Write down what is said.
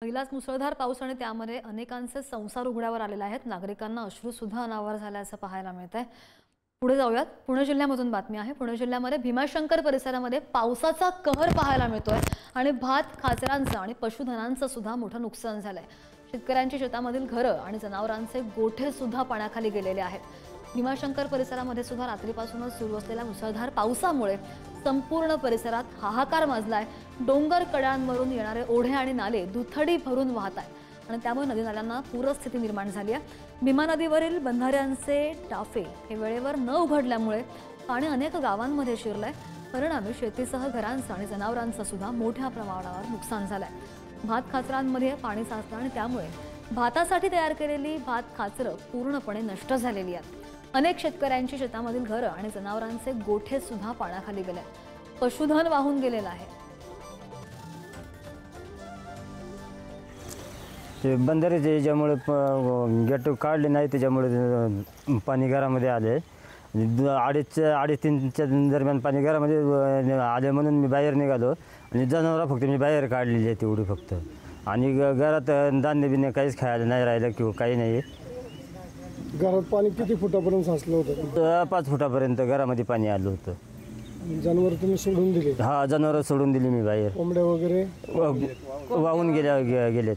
पहिलाच मुसळधार पाऊस आणि त्यामध्ये अनेकांचे संसार उघड्यावर आलेले आहेत। नागरिकांना अश्रू सुद्धा अनावर झाल्याचं पाहायला मिळतंय। पुढे जाऊयात। पुणे जिल्ह्यामधून बातमी आहे। पुणे जिल्ह्यामध्ये भीमाशंकर परिसरामध्ये पावसाचा कहर पाहायला मिळतोय आणि भात खाचरांचं आणि पशुधनांचं सुद्धा मोठं नुकसान झालंय। शेतकऱ्यांच्या शेतामधील घरं आणि जनावरांचे गोठे सुद्धा पाण्याखाली गेलेले आहेत। भीमाशंकर परिसरामध्ये सुद्धा रात्रीपासूनच सुरू असलेल्या मुसळधार पावसामुळे संपूर्ण परिसरात हाहाकार माजलाय। डोंगर कड्यांवरून येणारे ओढे आणि नाले दुथडी भरून वाहत आहेत आणि त्यामुळे नदी नाल्यांना पूरस्थिती निर्माण झाली आहे। भीमा नदीवरील बंधाऱ्यांचे टाफे हे वेळेवर न उघडल्यामुळे पाणी अनेक गावांमध्ये शिरलंय। परिणामी शेतीसह घरांचं आणि जनावरांचं सुद्धा मोठ्या प्रमाणावर नुकसान झालंय। भात खाचरांमध्ये पाणी साचलं आणि त्यामुळे भातासाठी तयार केलेली भात खाचरं पूर्णपणे नष्ट झालेली आहेत। अनेक शेतकऱ्यांची शेतामधील घरं आणि जनावरांचे गोठे सुद्धा पाण्याखाली गेले। पशुधन वाहून गेलेलं आहे। ते बंधारे ज्यामुळे गेट काढले नाही त्याच्यामुळे पाणी घरामध्ये आले। 2:30 दरम्यान पाणी घरामध्ये आले म्हणून मी बाहेर निघालो आणि जनावरं फक्त मी बाहेर काढलेली आहे तेवढी फक्त। आणि घरात धान्य बिन्य काहीच खायला नाही राहिलं किंवा काही नाही। घरात पाणी किती फुटापर्यंत साचलं होतं? 5 फुटापर्यंत घरामध्ये पाणी आलं होतं। जनावर तुम्ही सोडून दिले? हा, जनावरं सोडून दिली मी बाहेर। कोंबड्या वगैरे वाहून गेलेत।